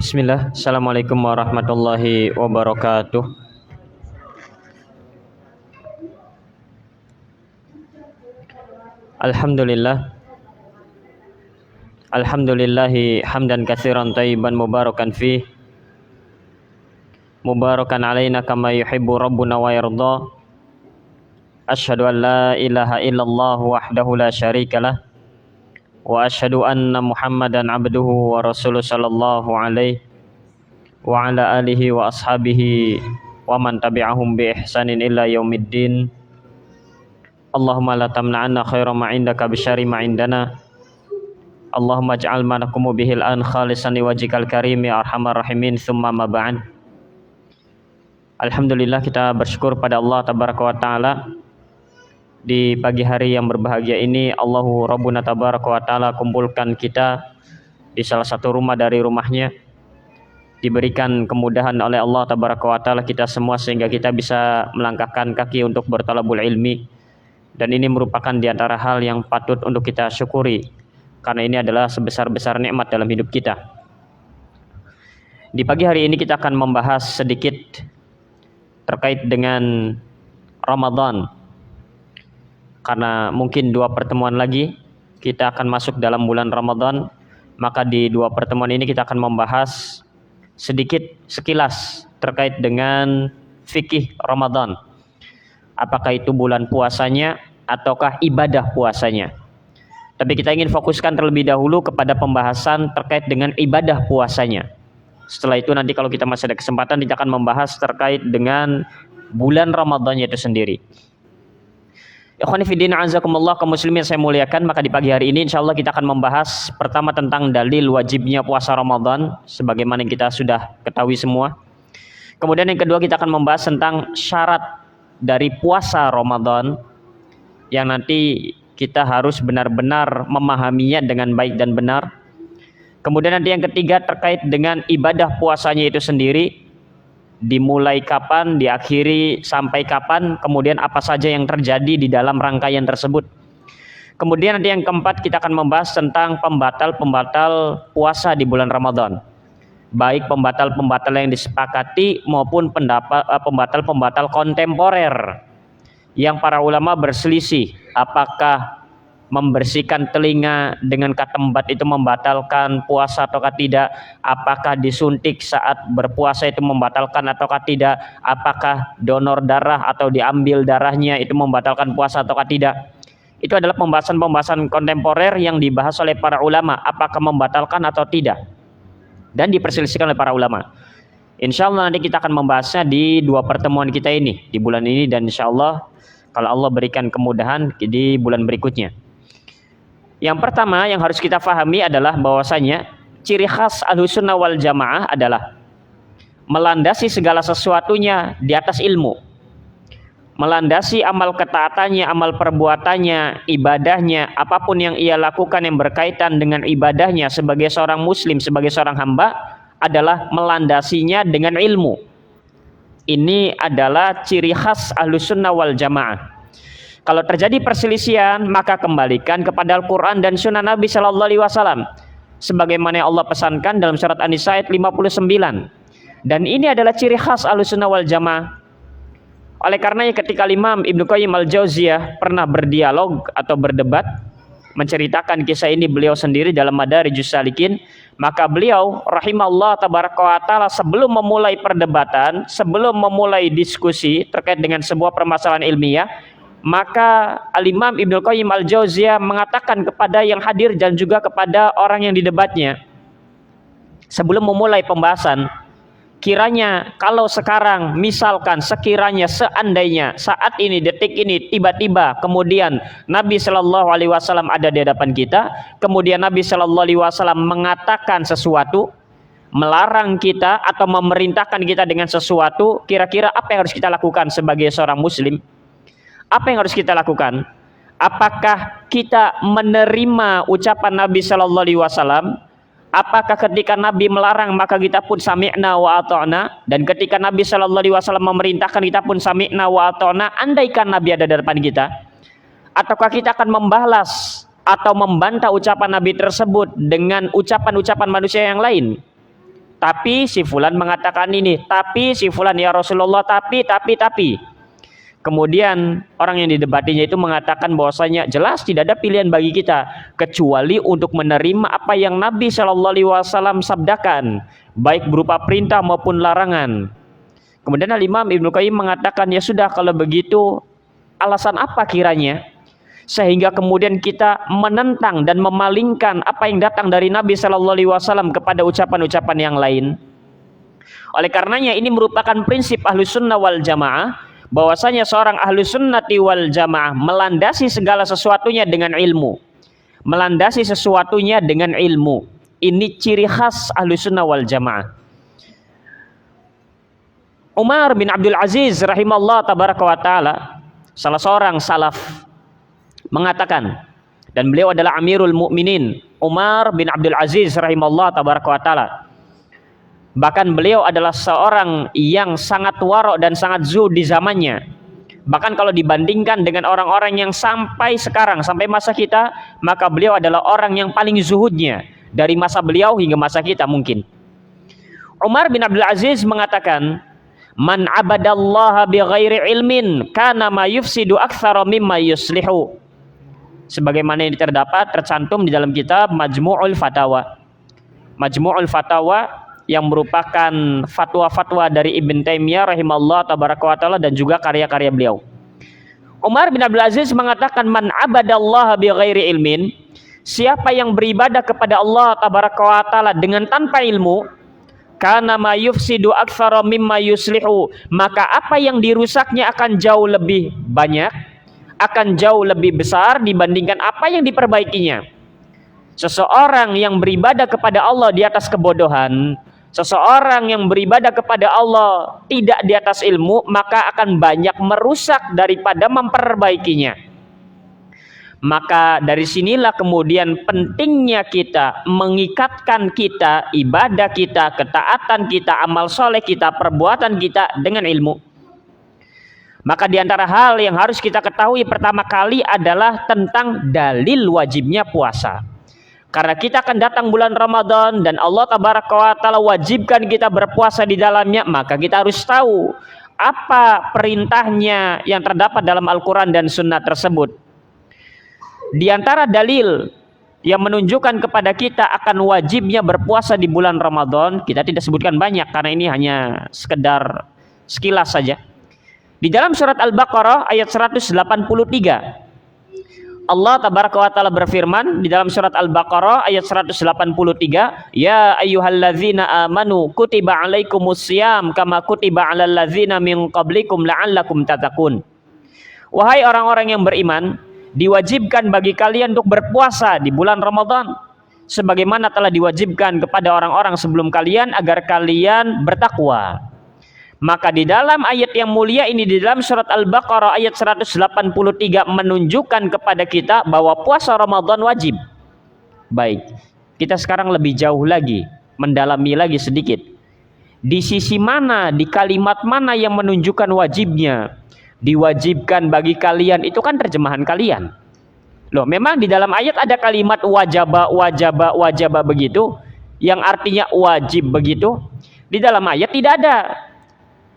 Bismillah, Assalamualaikum warahmatullahi wabarakatuh. Alhamdulillahi hamdan katsiran thayyiban mubarakan fih, mubarakan alaina kama yuhibbu rabbuna wa yarda. Asyhadu an la ilaha illallah wahdahu la syarikalah, wa asyhadu anna Muhammadan abduhu wa rasuluh sallallahu alaihi wa ala alihi wa ashabihi wa man tabi'ahum bi ihsanin illa yaumiddin. Allahumma la tamna'anna khaira ma indaka bi syarri ma indana. Allahumma ij'al ma naqumu bihil an khalisan liwajhikal karim ya arhamar rahimin. Tsumma ma ba'd. Alhamdulillah, kita bersyukur pada Allah tabaraka wa taala di pagi hari yang berbahagia ini. Allahu Rabbuna tabaraka wa taala kumpulkan kita di salah satu rumah dari rumahnya, diberikan kemudahan oleh Allah tabaraka wa taala kita semua sehingga kita bisa melangkahkan kaki untuk bertalabul ilmi, dan ini merupakan di antara hal yang patut untuk kita syukuri karena ini adalah sebesar-besar nikmat dalam hidup kita. Di pagi hari ini kita akan membahas sedikit terkait dengan Ramadan, karena mungkin 2 pertemuan lagi kita akan masuk dalam bulan Ramadan. Maka di 2 pertemuan ini kita akan membahas sedikit sekilas terkait dengan fikih Ramadan. Apakah itu bulan puasanya ataukah ibadah puasanya. Tapi kita ingin fokuskan terlebih dahulu kepada pembahasan terkait dengan ibadah puasanya. Setelah itu nanti kalau kita masih ada kesempatan kita akan membahas terkait dengan bulan Ramadannya itu sendiri. Ikhwani fiddin azakumullah, kaum muslimin saya muliakan. Maka di pagi hari ini insyaallah kita akan membahas pertama tentang dalil wajibnya puasa Ramadan sebagaimana yang kita sudah ketahui semua. Kemudian yang kedua kita akan membahas tentang syarat dari puasa Ramadan yang nanti kita harus benar-benar memahaminya dengan baik dan benar. Kemudian nanti yang ketiga terkait dengan ibadah puasanya itu sendiri, dimulai kapan, diakhiri sampai kapan, kemudian apa saja yang terjadi di dalam rangkaian tersebut. Kemudian nanti yang keempat kita akan membahas tentang pembatal-pembatal puasa di bulan Ramadan, baik pembatal-pembatal yang disepakati maupun pembatal-pembatal kontemporer yang para ulama berselisih, apakah membersihkan telinga dengan katembat itu membatalkan puasa ataukah tidak, apakah disuntik saat berpuasa itu membatalkan ataukah tidak, apakah donor darah atau diambil darahnya itu membatalkan puasa ataukah tidak. Itu adalah pembahasan-pembahasan kontemporer yang dibahas oleh para ulama, apakah membatalkan atau tidak, dan diperselisihkan oleh para ulama. Insya Allah nanti kita akan membahasnya di 2 pertemuan kita ini di bulan ini, dan insya Allah kalau Allah berikan kemudahan di bulan berikutnya. Yang pertama yang harus kita pahami adalah bahwasanya ciri khas Ahlussunnah wal Jamaah adalah melandasi segala sesuatunya di atas ilmu, melandasi amal ketaatannya, amal perbuatannya, ibadahnya, apapun yang ia lakukan yang berkaitan dengan ibadahnya sebagai seorang muslim, sebagai seorang hamba, adalah melandasinya dengan ilmu. Ini adalah ciri khas Ahlussunnah wal Jamaah. Kalau terjadi perselisihan, maka kembalikan kepada Al-Quran dan Sunnah Nabi Sallallahu Alaihi Wasallam, sebagaimana Allah pesankan dalam surat An-Nisa ayat 59. Dan ini adalah ciri khas Ahlussunnah wal Jamaah. Oleh karenanya ketika Imam Ibnu Qayyim al-Jauziyah pernah berdialog atau berdebat, menceritakan kisah ini beliau sendiri dalam Madarijus Salikin, maka beliau rahimahullah tabaraka wa taala sebelum memulai perdebatan, sebelum memulai diskusi terkait dengan sebuah permasalahan ilmiah, maka Al-Imam Ibnu Qayyim al-Jauziyah mengatakan kepada yang hadir dan juga kepada orang yang didebatnya sebelum memulai pembahasan, kiranya kalau sekarang misalkan sekiranya seandainya saat ini detik ini tiba-tiba kemudian Nabi Shallallahu Alaihi Wasallam ada di hadapan kita, kemudian Nabi Shallallahu Alaihi Wasallam mengatakan sesuatu, melarang kita atau memerintahkan kita dengan sesuatu, kira-kira apa yang harus kita lakukan sebagai seorang muslim? Apa yang harus kita lakukan? Apakah kita menerima ucapan Nabi Shallallahu Alaihi Wasallam? Apakah ketika Nabi melarang maka kita pun sami'na wa ata'na, dan ketika Nabi Shallallahu Alaihi Wasallam memerintahkan kita pun sami'na wa ata'na, andaikan Nabi ada di depan kita? Ataukah kita akan membalas atau membantah ucapan Nabi tersebut dengan ucapan-ucapan manusia yang lain? Tapi si fulan mengatakan ini, tapi si fulan ya Rasulullah, tapi. Kemudian orang yang didebatinya itu mengatakan bahwasanya jelas tidak ada pilihan bagi kita kecuali untuk menerima apa yang Nabi Shallallahu Alaihi Wasallam sabdakan, baik berupa perintah maupun larangan. Kemudian Al-Imam Ibnu Qayyim mengatakan, ya sudah kalau begitu, alasan apa kiranya sehingga kemudian kita menentang dan memalingkan apa yang datang dari Nabi Shallallahu Alaihi Wasallam kepada ucapan-ucapan yang lain? Oleh karenanya ini merupakan prinsip Ahlus Sunnah wal Jamaah, bahwasanya seorang Ahlus Sunnati wal Jamaah melandasi segala sesuatunya dengan ilmu. Melandasi sesuatunya dengan ilmu. Ini ciri khas Ahlus Sunnah wal Jamaah. Umar bin Abdul Aziz rahimahullah tabaraka wa ta'ala, salah seorang salaf, mengatakan, dan beliau adalah Amirul Mukminin, Umar bin Abdul Aziz rahimahullah tabaraka wa ta'ala. Bahkan beliau adalah seorang yang sangat warok dan sangat zuhud di zamannya. Bahkan kalau dibandingkan dengan orang-orang yang sampai sekarang, sampai masa kita, maka beliau adalah orang yang paling zuhudnya dari masa beliau hingga masa kita mungkin. Umar bin Abdul Aziz mengatakan, man abadallaha bighairi ilmin kana ma yufsidu aktsara mimma yuslihu. Sebagaimana yang tercantum di dalam kitab Majmu'ul Fatawa. Majmu'ul Fatawa yang merupakan fatwa-fatwa dari Ibn Taimiyah rahimahullah tabaraka wa ta'ala dan juga karya-karya beliau. Umar bin Abdul Aziz mengatakan, man abadallaha bighairi ilmin, siapa yang beribadah kepada Allah tabaraka wa ta'ala dengan tanpa ilmu, kana ma yufsidu aktsara mimma yuslihu, maka apa yang dirusaknya akan jauh lebih banyak, akan jauh lebih besar dibandingkan apa yang diperbaikinya. Seseorang yang beribadah kepada Allah di atas kebodohan, seseorang yang beribadah kepada Allah tidak di atas ilmu, maka akan banyak merusak daripada memperbaikinya. Maka dari sinilah kemudian pentingnya kita mengikatkan kita, ibadah kita, ketaatan kita, amal soleh kita, perbuatan kita dengan ilmu. Maka di antara hal yang harus kita ketahui pertama kali adalah tentang dalil wajibnya puasa. Karena kita akan datang bulan Ramadan dan Allah tabaraka wa ta'ala wajibkan kita berpuasa di dalamnya, maka kita harus tahu apa perintahnya yang terdapat dalam Al-Quran dan Sunnah tersebut. Di antara dalil yang menunjukkan kepada kita akan wajibnya berpuasa di bulan Ramadan, kita tidak sebutkan banyak karena ini hanya sekedar sekilas saja. Di dalam surat Al-Baqarah ayat 183, Allah tabaraka wa ta'ala berfirman di dalam surat Al-Baqarah ayat 183, ya ayyuhalladzina amanu kutiba alaikumusiyam kama kutiba alal ladzina min qablikum la'allakum tattaqun. Wahai orang-orang yang beriman, diwajibkan bagi kalian untuk berpuasa di bulan Ramadan sebagaimana telah diwajibkan kepada orang-orang sebelum kalian agar kalian bertakwa. Maka di dalam ayat yang mulia ini, di dalam surat Al-Baqarah ayat 183 menunjukkan kepada kita bahwa puasa Ramadan wajib. Baik, kita sekarang lebih jauh lagi, mendalami lagi sedikit. Di sisi mana, di kalimat mana yang menunjukkan wajibnya? Diwajibkan bagi kalian, itu kan terjemahan kalian. Loh, memang di dalam ayat ada kalimat wajaba begitu, yang artinya wajib begitu. Di dalam ayat tidak ada.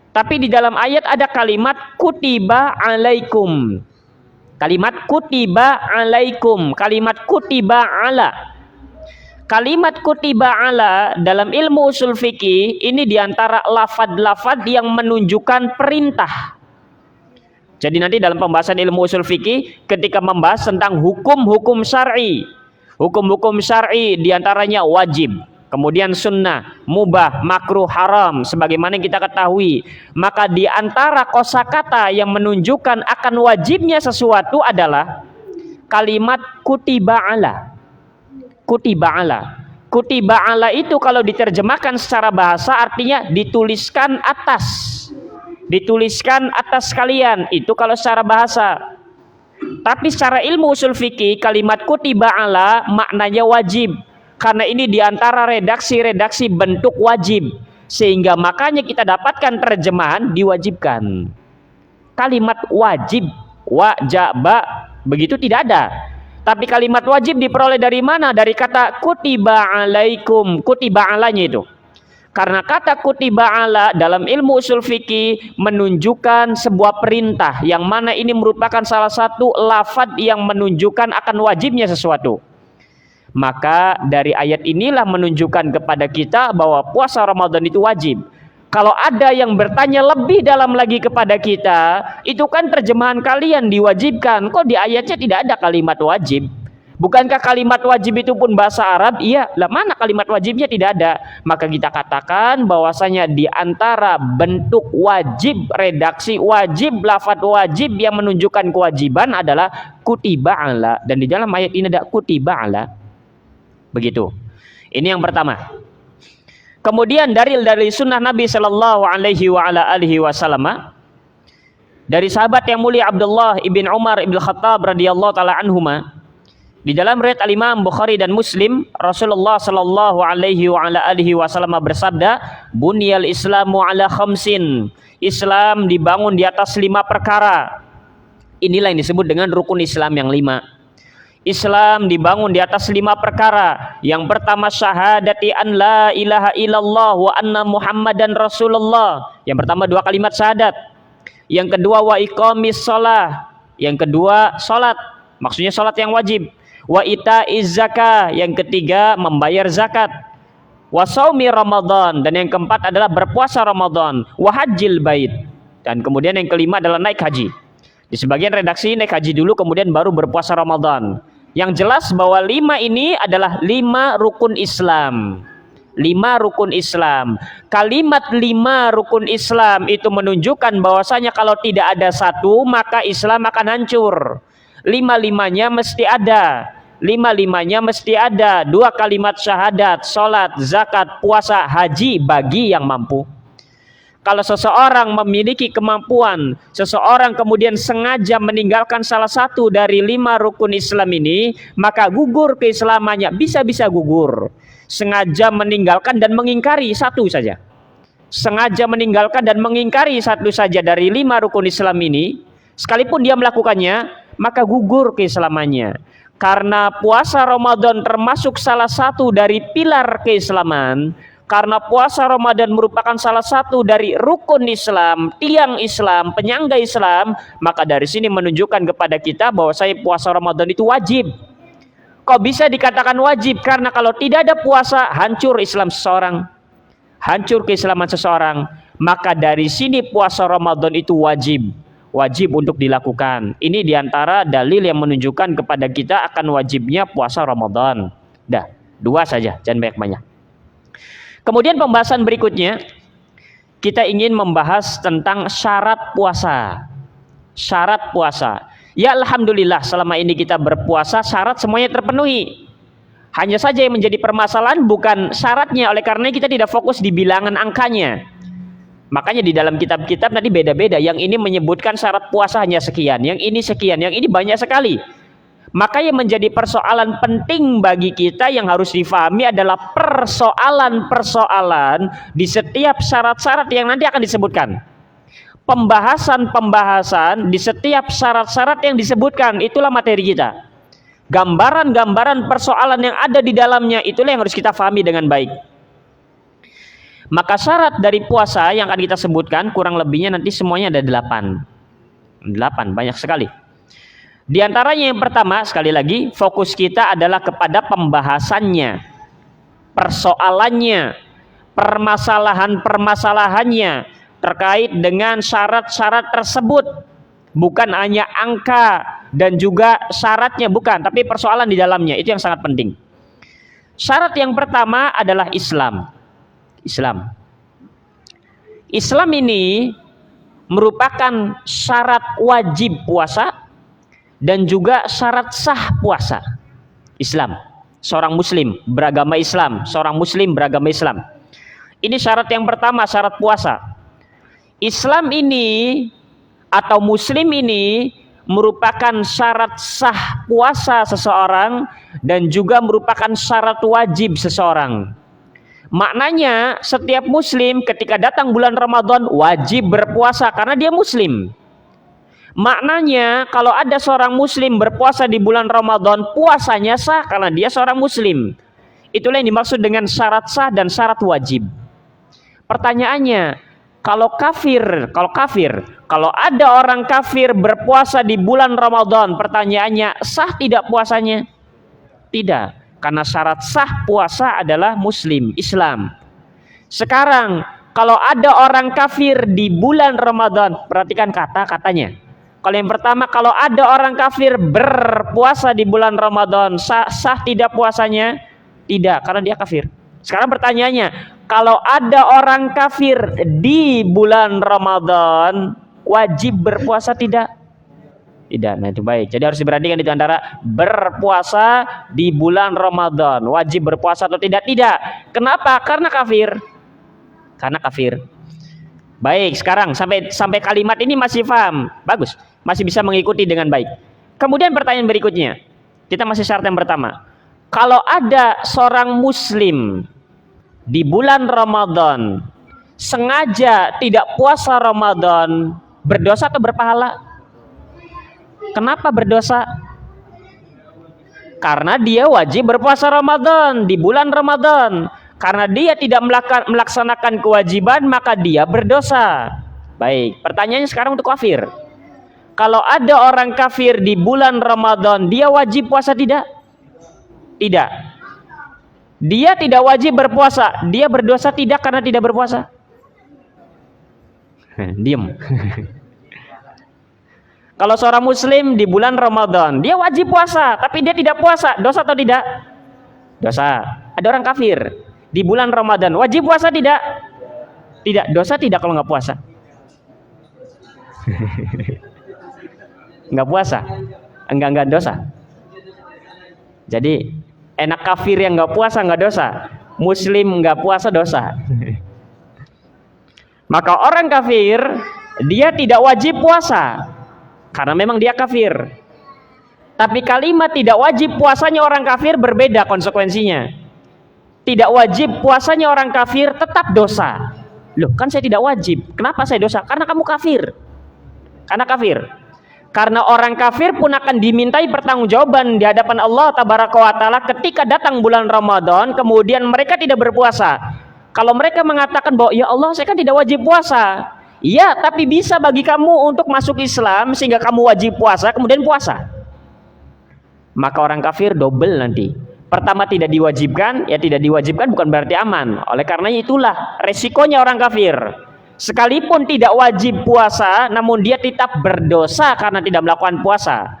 Tapi di dalam ayat ada kalimat kutiba alaikum. Kalimat kutiba alaikum, kalimat kutiba ala. Kalimat kutiba ala dalam ilmu usul fikih ini diantara lafad-lafad yang menunjukkan perintah. Jadi nanti dalam pembahasan ilmu usul fikih ketika membahas tentang hukum-hukum syar'i, hukum-hukum syar'i diantaranya wajib, kemudian sunnah, mubah, makruh, haram, sebagaimana yang kita ketahui. Maka di antara kosakata yang menunjukkan akan wajibnya sesuatu adalah kalimat kutiba ala. Kutiba ala. Kutiba ala itu kalau diterjemahkan secara bahasa artinya dituliskan atas. Dituliskan atas kalian, itu kalau secara bahasa. Tapi secara ilmu usul fikih, kalimat kutiba ala maknanya wajib. Karena ini diantara redaksi-redaksi bentuk wajib. Sehingga makanya kita dapatkan terjemahan diwajibkan. Kalimat wajib, wajaba, begitu tidak ada. Tapi kalimat wajib diperoleh dari mana? Dari kata kutiba alaikum, kutiba alanya itu. Karena kata kutiba ala dalam ilmu usul fikih menunjukkan sebuah perintah yang mana ini merupakan salah satu lafadz yang menunjukkan akan wajibnya sesuatu. Maka dari ayat inilah menunjukkan kepada kita bahwa puasa Ramadan itu wajib. Kalau ada yang bertanya lebih dalam lagi kepada kita, itu kan terjemahan kalian diwajibkan. Kok di ayatnya tidak ada kalimat wajib? Bukankah kalimat wajib itu pun bahasa Arab? Iya, lah mana kalimat wajibnya tidak ada? Maka kita katakan bahwasanya di antara bentuk wajib, redaksi wajib, lafadz wajib yang menunjukkan kewajiban adalah kutiba ala. Dan di dalam ayat ini ada kutiba ala. Begitu. Ini yang pertama. Kemudian dari sunnah Nabi Shallallahu Alaihi Wasallam dari sahabat yang mulia Abdullah ibn Umar ibn Khattab radhiyallahu taala anhuma, di dalam riwayat Al-Imam Bukhari dan Muslim, Rasulullah Shallallahu Alaihi Wasallam bersabda, "Bunyal Islamu ala khamsin." Islam dibangun di atas 5 perkara. Inilah yang disebut dengan rukun Islam yang 5. Islam dibangun di atas 5 perkara. Yang pertama syahadati an la ilaha illallah wa anna muhammadan rasulullah. Yang pertama 2 kalimat syahadat. Yang kedua wa iqamis shalah. Yang kedua salat. Maksudnya salat yang wajib. Wa itaiz zakah. Yang ketiga membayar zakat. Wa shaumi ramadan. Dan yang keempat adalah berpuasa Ramadan. Wa hajjil bait. Dan kemudian yang kelima adalah naik haji. Di sebagian redaksi naik haji dulu kemudian baru berpuasa Ramadan. Yang jelas bahwa 5 ini adalah 5 rukun Islam. 5 rukun Islam. Kalimat 5 rukun Islam itu menunjukkan bahwasanya kalau tidak ada satu maka Islam akan hancur. 5-5-nya mesti ada. 5-5-nya mesti ada. 2 kalimat syahadat, salat, zakat, puasa, haji bagi yang mampu. Kalau seseorang memiliki kemampuan, seseorang kemudian sengaja meninggalkan salah satu dari 5 rukun Islam ini, maka gugur keislamannya, bisa-bisa gugur. Sengaja meninggalkan dan mengingkari satu saja. Sengaja meninggalkan dan mengingkari satu saja dari 5 rukun Islam ini, sekalipun dia melakukannya, maka gugur keislamannya. Karena puasa Ramadan termasuk salah satu dari pilar keislaman. Karena puasa Ramadan merupakan salah satu dari rukun Islam, tiang Islam, penyangga Islam, maka dari sini menunjukkan kepada kita bahwa puasa Ramadan itu wajib. Kok bisa dikatakan wajib? Karena kalau tidak ada puasa, hancur Islam seseorang. Hancur keislaman seseorang. Maka dari sini puasa Ramadan itu wajib. Wajib untuk dilakukan. Ini diantara dalil yang menunjukkan kepada kita akan wajibnya puasa Ramadan. Dah, 2 saja, jangan banyak-banyak. Kemudian pembahasan berikutnya, kita ingin membahas tentang syarat puasa. Syarat puasa. Ya alhamdulillah selama ini kita berpuasa syarat semuanya terpenuhi. Hanya saja yang menjadi permasalahan bukan syaratnya, oleh karena kita tidak fokus di bilangan angkanya. Makanya di dalam kitab-kitab nanti beda-beda. Yang ini menyebutkan syarat puasa hanya sekian, yang ini sekian, yang ini banyak sekali. Maka yang menjadi persoalan penting bagi kita yang harus difahami adalah persoalan-persoalan di setiap syarat-syarat yang nanti akan disebutkan. Pembahasan-pembahasan di setiap syarat-syarat yang disebutkan, itulah materi kita. Gambaran-gambaran persoalan yang ada di dalamnya, itulah yang harus kita fahami dengan baik. Maka syarat dari puasa yang akan kita sebutkan kurang lebihnya nanti semuanya ada 8. 8, banyak sekali. Di antaranya yang pertama, sekali lagi, fokus kita adalah kepada pembahasannya, persoalannya, permasalahan-permasalahannya terkait dengan syarat-syarat tersebut. Bukan hanya angka dan juga syaratnya, bukan, tapi persoalan di dalamnya, itu yang sangat penting. Syarat yang pertama adalah Islam. Islam ini merupakan syarat wajib puasa dan juga syarat sah puasa. Islam. seorang muslim beragama Islam, seorang muslim beragama Islam. Ini syarat yang pertama, syarat puasa. Islam ini atau muslim ini merupakan syarat sah puasa seseorang dan juga merupakan syarat wajib seseorang. Maknanya setiap muslim ketika datang bulan Ramadan wajib berpuasa karena dia muslim. Maknanya kalau ada seorang muslim berpuasa di bulan Ramadan, puasanya sah karena dia seorang muslim. Itulah yang dimaksud dengan syarat sah dan syarat wajib. Pertanyaannya, kalau ada orang kafir berpuasa di bulan Ramadan, pertanyaannya sah tidak puasanya? Tidak. Karena syarat sah puasa adalah muslim, Islam. Sekarang kalau ada orang kafir di bulan Ramadan, perhatikan kata-katanya. Kalau yang pertama, kalau ada orang kafir berpuasa di bulan Ramadan, sah tidak puasanya? Tidak, karena dia kafir. Sekarang pertanyaannya, kalau ada orang kafir di bulan Ramadan, wajib berpuasa tidak? Tidak. Nah itu baik. Jadi harus diperhatikan itu antara berpuasa di bulan Ramadan, wajib berpuasa atau tidak? Tidak. Kenapa? Karena kafir. Karena kafir. Baik, sekarang sampai kalimat ini masih paham. Bagus. Masih bisa mengikuti dengan baik. Kemudian pertanyaan berikutnya. Kita masih syarat yang pertama. Kalau ada seorang muslim di bulan Ramadan sengaja tidak puasa Ramadan, berdosa atau berpahala? Kenapa berdosa? Karena dia wajib berpuasa Ramadan di bulan Ramadan. Karena dia tidak melaksanakan kewajiban, maka dia berdosa. Baik, pertanyaannya sekarang untuk kafir. Kalau ada orang kafir di bulan Ramadan, dia wajib puasa tidak? Tidak. Dia tidak wajib berpuasa. Dia berdosa tidak karena tidak berpuasa? Diam. Kalau seorang muslim di bulan Ramadan, dia wajib puasa, tapi dia tidak puasa, dosa atau tidak? Dosa. Ada orang kafir di bulan Ramadan, wajib puasa tidak? Tidak. Dosa tidak kalau nggak puasa? Nggak puasa? Enggak dosa. Jadi enak kafir yang nggak puasa nggak dosa, muslim nggak puasa dosa. Maka orang kafir dia tidak wajib puasa karena memang dia kafir. Tapi kalimat tidak wajib puasanya orang kafir berbeda konsekuensinya. Tidak wajib puasanya orang kafir tetap dosa. Loh, kan saya tidak wajib. Kenapa saya dosa? Karena kamu kafir. Karena kafir. Karena orang kafir pun akan dimintai pertanggungjawaban di hadapan Allah Tabaraka wa Ta'ala ketika datang bulan Ramadan, kemudian mereka tidak berpuasa. Kalau mereka mengatakan bahwa ya Allah, saya kan tidak wajib puasa. Ya, tapi bisa bagi kamu untuk masuk Islam sehingga kamu wajib puasa, kemudian puasa. Maka orang kafir double nanti. Pertama tidak diwajibkan, ya tidak diwajibkan bukan berarti aman. Oleh karenanya itulah resikonya orang kafir. Sekalipun tidak wajib puasa, namun dia tetap berdosa karena tidak melakukan puasa.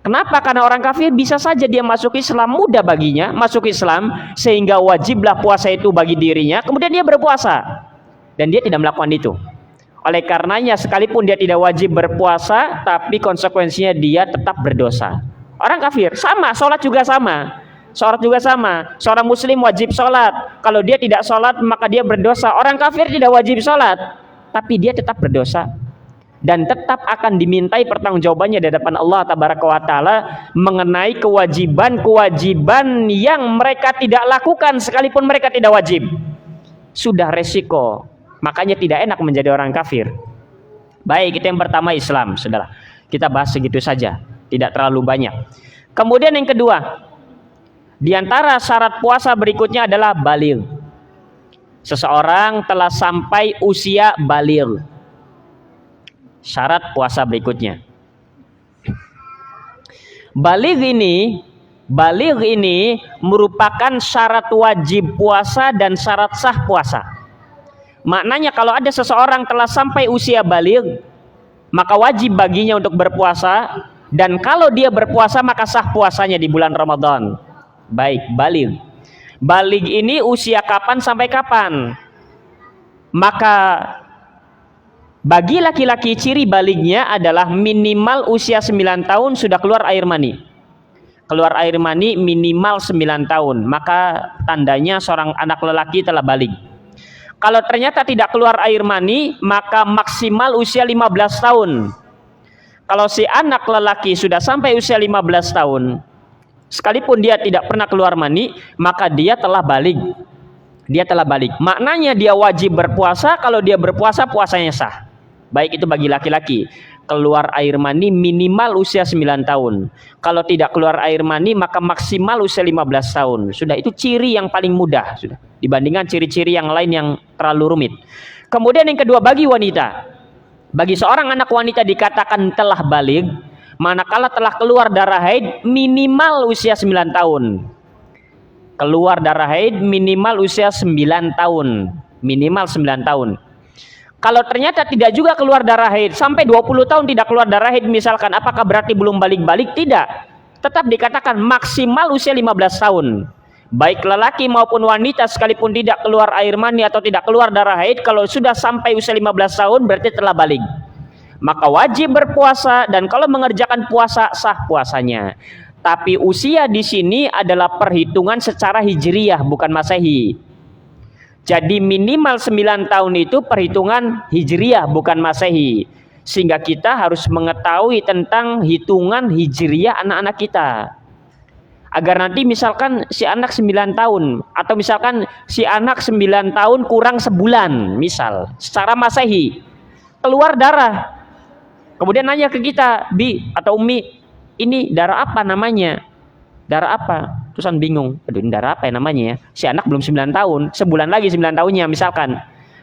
Kenapa? Karena orang kafir bisa saja dia masuk Islam, mudah baginya masuk Islam, sehingga wajiblah puasa itu bagi dirinya, kemudian dia berpuasa. Dan dia tidak melakukan itu. Oleh karenanya sekalipun dia tidak wajib berpuasa, tapi konsekuensinya dia tetap berdosa. Orang kafir sama, sholat juga sama. Sholat juga sama. Seorang muslim wajib sholat. Kalau dia tidak sholat maka dia berdosa. Orang kafir tidak wajib sholat, tapi dia tetap berdosa. Dan tetap akan dimintai pertanggungjawabannya di hadapan Allah Tabaraka wa Ta'ala mengenai kewajiban-kewajiban yang mereka tidak lakukan sekalipun mereka tidak wajib. Sudah resiko. Makanya tidak enak menjadi orang kafir. Baik, itu yang pertama Islam. Saudara, kita bahas segitu saja, tidak terlalu banyak. Kemudian yang kedua, di antara syarat puasa berikutnya adalah baligh. Seseorang telah sampai usia baligh. Syarat puasa berikutnya. Baligh ini merupakan syarat wajib puasa dan syarat sah puasa. Maknanya kalau ada seseorang telah sampai usia baligh, maka wajib baginya untuk berpuasa, dan kalau dia berpuasa maka sah puasanya di bulan Ramadan. Baik, baligh. Baligh ini usia kapan sampai kapan? Maka bagi laki-laki ciri balighnya adalah minimal usia 9 tahun sudah keluar air mani. keluar air mani minimal 9 tahun, maka tandanya seorang anak lelaki telah balik. Kalau ternyata tidak keluar air mani, maka maksimal usia 15 tahun. Kalau si anak lelaki sudah sampai usia 15 tahun, sekalipun dia tidak pernah keluar mani, maka dia telah balik. Dia telah balik. Maknanya dia wajib berpuasa. Kalau dia berpuasa, puasanya sah. Baik itu bagi laki-laki. Keluar air mani minimal usia 9 tahun. Kalau tidak keluar air mani, maka maksimal usia 15 tahun. Sudah, itu ciri yang paling mudah sudah, dibandingkan ciri-ciri yang lain yang terlalu rumit. Kemudian yang kedua, bagi wanita. Bagi seorang anak wanita dikatakan telah balik manakala telah keluar darah haid minimal usia 9 tahun. Keluar darah haid minimal usia 9 tahun. Minimal 9 tahun. Kalau ternyata tidak juga keluar darah haid, sampai 20 tahun tidak keluar darah haid misalkan, apakah berarti belum balik-balik? Tidak. Tetap dikatakan maksimal usia 15 tahun. Baik lelaki maupun wanita sekalipun tidak keluar air mani atau tidak keluar darah haid, kalau sudah sampai usia 15 tahun berarti telah balik. Maka wajib berpuasa, dan kalau mengerjakan puasa sah puasanya. Tapi usia di sini adalah perhitungan secara hijriyah, bukan masehi. Jadi minimal 9 tahun itu perhitungan hijriyah, bukan masehi. Sehingga kita harus mengetahui tentang hitungan hijriyah anak-anak kita. Agar nanti misalkan si anak 9 tahun, atau misalkan si anak 9 tahun kurang sebulan, misal, secara masehi, keluar darah. Kemudian nanya ke kita, Bi atau Umi, ini darah apa namanya? Darah apa? Terusan bingung. Aduh, ini darah apa ya namanya ya? Si anak belum 9 tahun, sebulan lagi 9 tahunnya misalkan.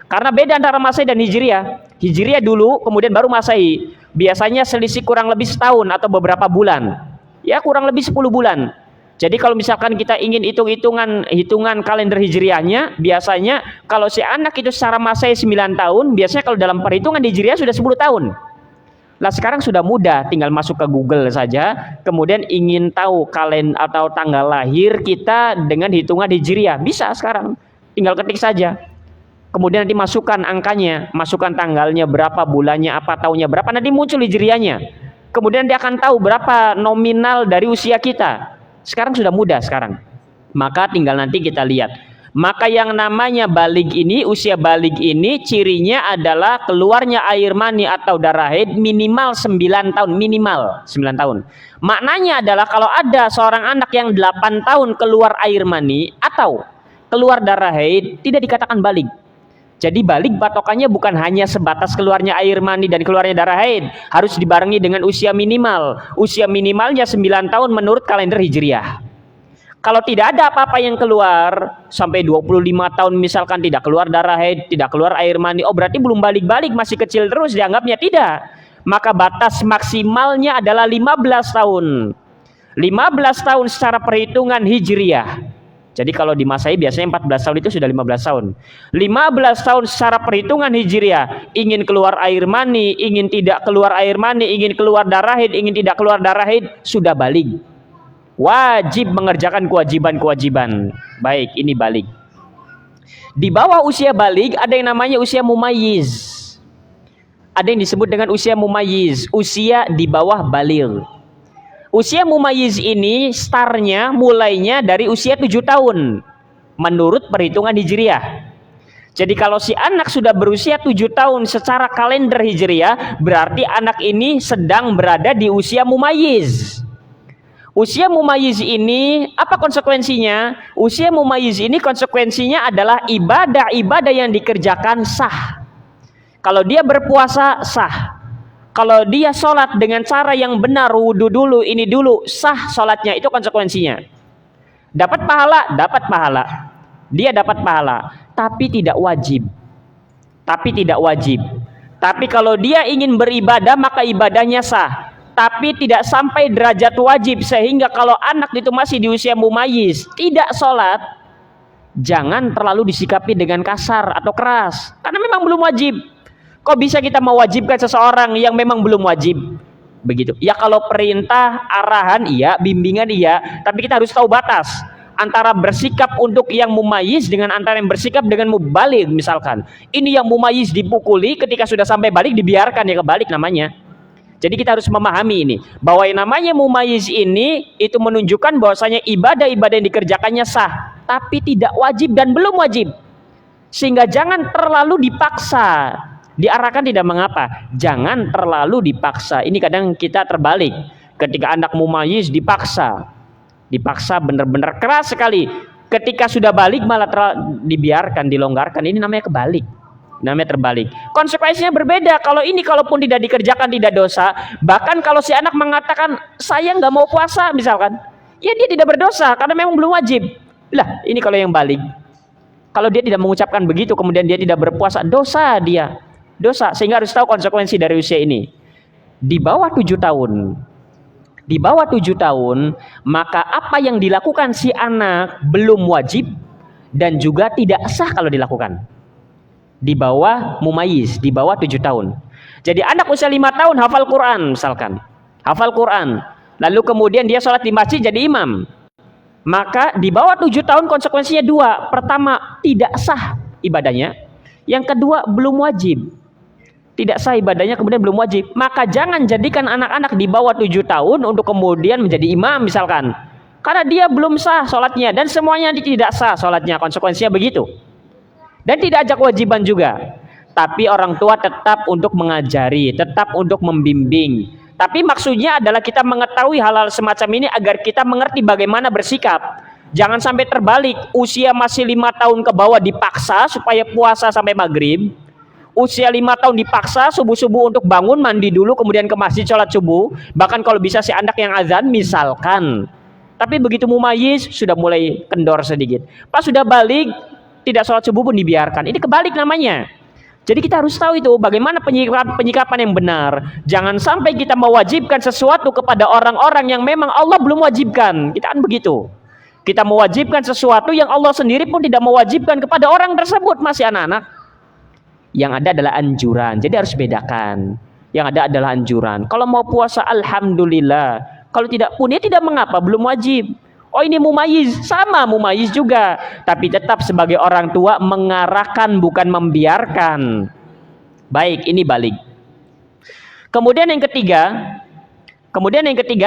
Karena beda antara Masehi dan Hijriyah. Hijriyah dulu, kemudian baru Masehi. Biasanya selisih kurang lebih setahun atau beberapa bulan. Ya, kurang lebih 10 bulan. Jadi kalau misalkan kita ingin hitungan kalender Hijriyahnya, biasanya kalau si anak itu secara Masehi 9 tahun, biasanya kalau dalam perhitungan Hijriyah sudah 10 tahun. Lah sekarang sudah mudah, tinggal masuk ke Google saja, kemudian ingin tahu kalender atau tanggal lahir kita dengan hitungan Hijriyah, bisa sekarang, tinggal ketik saja. Kemudian nanti masukkan angkanya, masukkan tanggalnya berapa, bulannya apa, tahunnya berapa, nanti muncul Hijriyahnya. Kemudian dia akan tahu berapa nominal dari usia kita. Sekarang sudah mudah sekarang. Maka tinggal nanti kita lihat. Maka yang namanya balik ini, usia balik ini cirinya adalah keluarnya air mani atau darah haid minimal 9 tahun, minimal 9 tahun. Maknanya adalah kalau ada seorang anak yang 8 tahun keluar air mani atau keluar darah haid, tidak dikatakan balik. Jadi balik patokannya bukan hanya sebatas keluarnya air mani dan keluarnya darah haid, harus dibarengi dengan usia minimal. Usia minimalnya 9 tahun menurut kalender Hijriyah. Kalau tidak ada apa-apa yang keluar, sampai 25 tahun misalkan tidak keluar darah haid, tidak keluar air mani, oh berarti belum balik-balik, masih kecil terus dianggapnya, tidak. Maka batas maksimalnya adalah 15 tahun. 15 tahun secara perhitungan Hijriyah. Jadi kalau di Masehi biasanya 14 tahun itu sudah 15 tahun. 15 tahun secara perhitungan Hijriyah, ingin keluar air mani, ingin tidak keluar air mani, ingin keluar darah haid, ingin tidak keluar darah haid, sudah balik. Wajib mengerjakan kewajiban-kewajiban. Baik, ini balik. Di bawah usia balik ada yang namanya usia mumayyiz. Ada yang disebut dengan usia mumayyiz, usia di bawah baligh. Usia mumayyiz ini startnya mulainya dari usia 7 tahun menurut perhitungan Hijriyah. Jadi kalau si anak sudah berusia 7 tahun secara kalender Hijriyah, berarti anak ini sedang berada di usia mumayyiz. Usia mumayyiz ini apa konsekuensinya? Usia mumayyiz ini konsekuensinya adalah ibadah-ibadah yang dikerjakan sah. Kalau dia berpuasa sah. Kalau dia sholat dengan cara yang benar, wudu dulu, ini dulu, sah sholatnya, itu konsekuensinya. Dapat pahala, dapat pahala. Dia dapat pahala, tapi tidak wajib. Tapi tidak wajib. Tapi kalau dia ingin beribadah, maka ibadahnya sah. Tapi tidak sampai derajat wajib, sehingga kalau anak itu masih di usia mumayyiz tidak sholat, jangan terlalu disikapi dengan kasar atau keras, karena memang belum wajib. Kok bisa kita mewajibkan seseorang yang memang belum wajib? Begitu. Ya kalau perintah, arahan iya, bimbingan iya, tapi kita harus tahu batas antara bersikap untuk yang mumayyiz dengan antara yang bersikap dengan mubaligh. Misalkan ini yang mumayyiz dipukuli, ketika sudah sampai balik dibiarkan, ya kebalik namanya. Jadi kita harus memahami ini, bahwa yang namanya mumayyiz ini itu menunjukkan bahwasanya ibadah-ibadah yang dikerjakannya sah, tapi tidak wajib dan belum wajib. Sehingga jangan terlalu dipaksa. Diarahkan tidak mengapa, jangan terlalu dipaksa. Ini kadang kita terbalik. Ketika anak mumayyiz dipaksa benar-benar keras sekali. Ketika sudah balik malah dibiarkan, dilonggarkan. Ini namanya kebalik. Namanya terbalik. Konsekuensinya berbeda. Kalau ini kalaupun tidak dikerjakan tidak dosa. Bahkan kalau si anak mengatakan saya nggak mau puasa misalkan, ya dia tidak berdosa karena memang belum wajib. Lah ini kalau yang balik. Kalau dia tidak mengucapkan begitu kemudian dia tidak berpuasa, dosa dia. Dosa. Sehingga harus tahu konsekuensi dari usia ini. Di bawah 7 tahun. Di bawah 7 tahun, maka apa yang dilakukan si anak belum wajib dan juga tidak sah kalau dilakukan. Di bawah mumayyiz, di bawah 7 tahun. Jadi anak usia 5 tahun hafal Quran misalkan. Hafal Quran. Lalu kemudian dia sholat di masjid jadi imam. Maka di bawah 7 tahun konsekuensinya 2. Pertama, tidak sah ibadahnya. Yang kedua, belum wajib. Tidak sah ibadahnya kemudian belum wajib. Maka jangan jadikan anak-anak di bawah 7 tahun untuk kemudian menjadi imam misalkan. Karena dia belum sah sholatnya dan semuanya tidak sah sholatnya. Konsekuensinya begitu. Dan tidak ada kewajiban juga. Tapi orang tua tetap untuk mengajari, tetap untuk membimbing. Tapi maksudnya adalah kita mengetahui hal-hal semacam ini agar kita mengerti bagaimana bersikap. Jangan sampai terbalik, usia masih 5 tahun ke bawah dipaksa supaya puasa sampai maghrib. Usia 5 tahun dipaksa subuh-subuh untuk bangun, mandi dulu, kemudian ke masjid sholat subuh. Bahkan kalau bisa si anak yang azan misalkan. Tapi begitu mumayyiz sudah mulai kendor sedikit. Pas sudah balik, tidak sholat subuh pun dibiarkan. Ini kebalik namanya. Jadi kita harus tahu itu bagaimana penyikapan yang benar. Jangan sampai kita mewajibkan sesuatu kepada orang-orang yang memang Allah belum wajibkan. Kita kan begitu. Kita mewajibkan sesuatu yang Allah sendiri pun tidak mewajibkan kepada orang tersebut, masih anak-anak. Yang ada adalah anjuran. Jadi harus bedakan. Yang ada adalah anjuran. Kalau mau puasa alhamdulillah. Kalau tidak pun ya tidak mengapa, belum wajib. Oh ini mumayyiz, sama mumayyiz juga. Tapi tetap sebagai orang tua mengarahkan bukan membiarkan. Baik, ini balik. Kemudian yang ketiga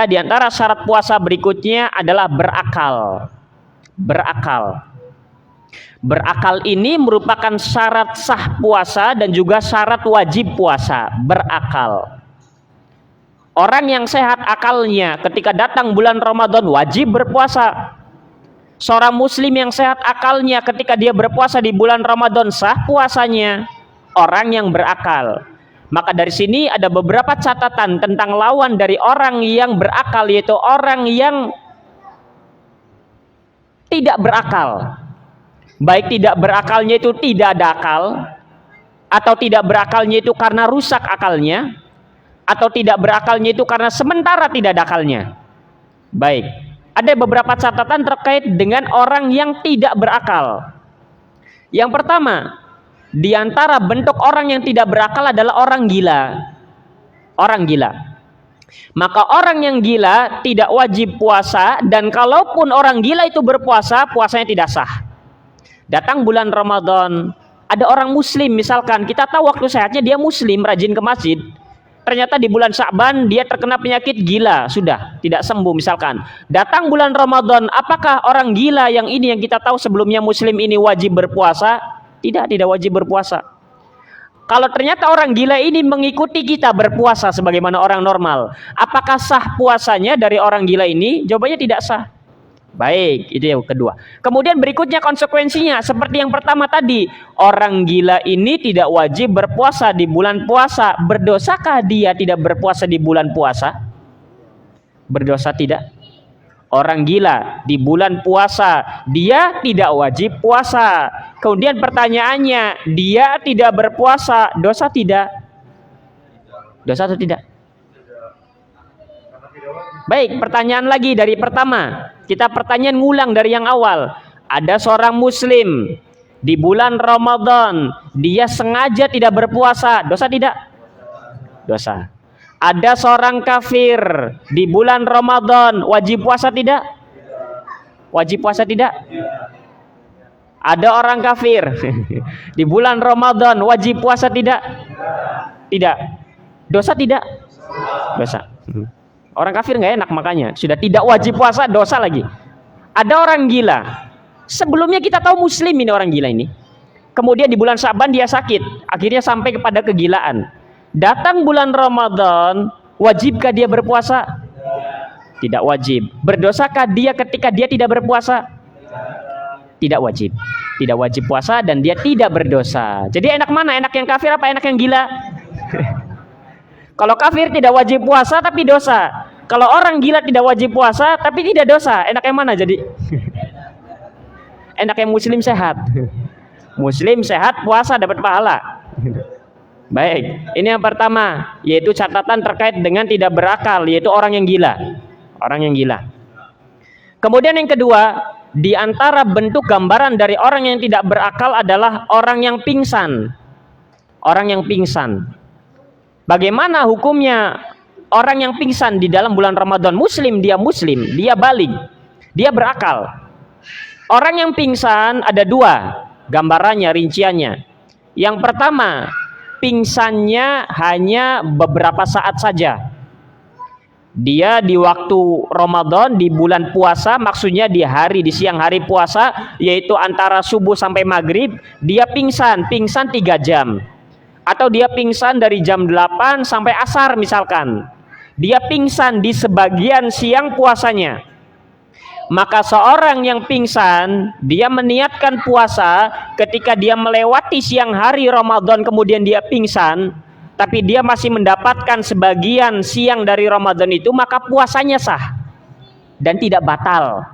di antara syarat puasa berikutnya adalah berakal. Berakal ini merupakan syarat sah puasa dan juga syarat wajib puasa. Berakal. Orang yang sehat akalnya ketika datang bulan Ramadan wajib berpuasa. Seorang muslim yang sehat akalnya ketika dia berpuasa di bulan Ramadan sah puasanya. Orang yang berakal. Maka dari sini ada beberapa catatan tentang lawan dari orang yang berakal, yaitu orang yang tidak berakal. Baik tidak berakalnya itu tidak ada akal, atau tidak berakalnya itu karena rusak akalnya, atau tidak berakalnya itu karena sementara tidak ada akalnya. Baik, ada beberapa catatan terkait dengan orang yang tidak berakal. Yang pertama, di antara bentuk orang yang tidak berakal adalah orang gila. Orang gila. Maka orang yang gila tidak wajib puasa, dan kalaupun orang gila itu berpuasa, puasanya tidak sah. Datang bulan Ramadan, ada orang muslim misalkan, kita tahu waktu sehatnya dia muslim, rajin ke masjid. Ternyata di bulan Sya'ban dia terkena penyakit gila, sudah tidak sembuh misalkan. Datang bulan Ramadan, apakah orang gila yang ini yang kita tahu sebelumnya muslim ini wajib berpuasa? Tidak wajib berpuasa. Kalau ternyata orang gila ini mengikuti kita berpuasa sebagaimana orang normal, apakah sah puasanya dari orang gila ini? Jawabannya tidak sah. Baik, itu yang kedua. Kemudian berikutnya konsekuensinya seperti yang pertama tadi, orang gila ini tidak wajib berpuasa di bulan puasa. Berdosakah dia tidak berpuasa di bulan puasa? Berdosa tidak? Orang gila di bulan puasa dia tidak wajib puasa. Kemudian pertanyaannya, dia tidak berpuasa, dosa tidak? Dosa atau tidak? Baik, pertanyaan lagi dari pertama. Kita pertanyaan ngulang dari yang awal. Ada seorang muslim di bulan Ramadan, dia sengaja tidak berpuasa, dosa tidak? Dosa. Ada seorang kafir di bulan Ramadan, wajib puasa tidak? Wajib puasa tidak? Ada orang kafir di bulan Ramadan, wajib puasa tidak? Tidak. Dosa tidak? Dosa. Orang kafir nggak enak makanya. Sudah tidak wajib puasa, dosa lagi. Ada orang gila. Sebelumnya kita tahu muslim ini orang gila ini. Kemudian di bulan Sya'ban dia sakit. Akhirnya sampai kepada kegilaan. Datang bulan Ramadan, wajibkah dia berpuasa? Tidak wajib. Berdosakah dia ketika dia tidak berpuasa? Tidak wajib. Tidak wajib puasa dan dia tidak berdosa. Jadi enak mana? Enak yang kafir apa enak yang gila? Kalau kafir tidak wajib puasa tapi dosa. Kalau orang gila tidak wajib puasa tapi tidak dosa. Enak yang mana jadi? Enak yang muslim sehat. Muslim sehat, puasa dapat pahala. Baik, ini yang pertama, yaitu catatan terkait dengan tidak berakal, yaitu orang yang gila. Orang yang gila. Kemudian yang kedua, di antara bentuk gambaran dari orang yang tidak berakal adalah orang yang pingsan. Orang yang pingsan. Bagaimana hukumnya orang yang pingsan di dalam bulan Ramadan? Muslim, dia balik, dia berakal. Orang yang pingsan ada dua gambarannya, rinciannya. Yang pertama, pingsannya hanya beberapa saat saja. Dia di waktu Ramadan, di bulan puasa, maksudnya di siang hari puasa, yaitu antara subuh sampai maghrib, dia pingsan 3 jam. Atau dia pingsan dari jam 8 sampai asar misalkan. Dia pingsan di sebagian siang puasanya. Maka seorang yang pingsan, dia meniatkan puasa ketika dia melewati siang hari Ramadan kemudian dia pingsan, tapi dia masih mendapatkan sebagian siang dari Ramadan itu, maka puasanya sah dan tidak batal.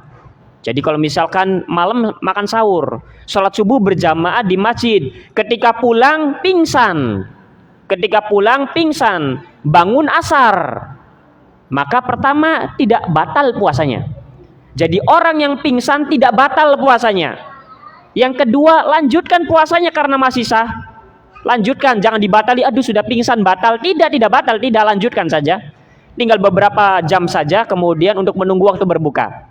Jadi kalau misalkan malam makan sahur, sholat subuh berjamaah di masjid, ketika pulang pingsan, bangun asar, maka pertama tidak batal puasanya. Jadi orang yang pingsan tidak batal puasanya. Yang kedua, lanjutkan puasanya karena masih sah. Lanjutkan, jangan dibatali. Aduh sudah pingsan batal. Tidak batal, tidak, lanjutkan saja. Tinggal beberapa jam saja kemudian untuk menunggu waktu berbuka.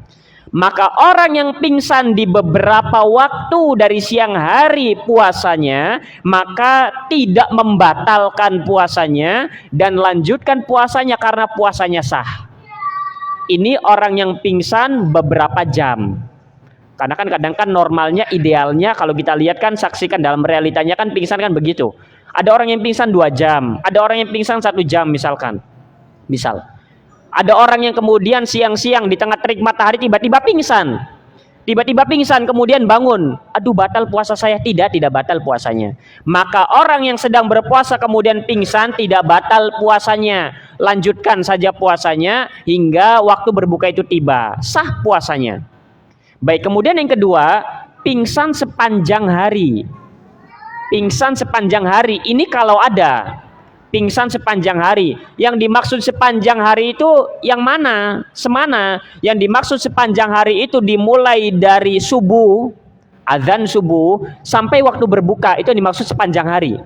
Maka orang yang pingsan di beberapa waktu dari siang hari puasanya, maka tidak membatalkan puasanya dan lanjutkan puasanya karena puasanya sah. Ini orang yang pingsan beberapa jam. Karena kan kadang kan normalnya, idealnya kalau kita lihat kan, saksikan dalam realitanya kan pingsan kan begitu. Ada orang yang pingsan 2 jam, ada orang yang pingsan 1 jam misalkan. Ada orang yang kemudian siang-siang di tengah terik matahari tiba-tiba pingsan. Kemudian bangun. Aduh batal puasa saya. Tidak batal puasanya. Maka orang yang sedang berpuasa kemudian pingsan tidak batal puasanya. Lanjutkan saja puasanya hingga waktu berbuka itu tiba. Sah puasanya. Baik, kemudian yang kedua, pingsan sepanjang hari. Ini kalau ada pingsan sepanjang hari. Yang dimaksud sepanjang hari itu yang mana? Semana. Yang dimaksud sepanjang hari itu dimulai dari subuh, azan subuh, sampai waktu berbuka. Itu yang dimaksud sepanjang hari.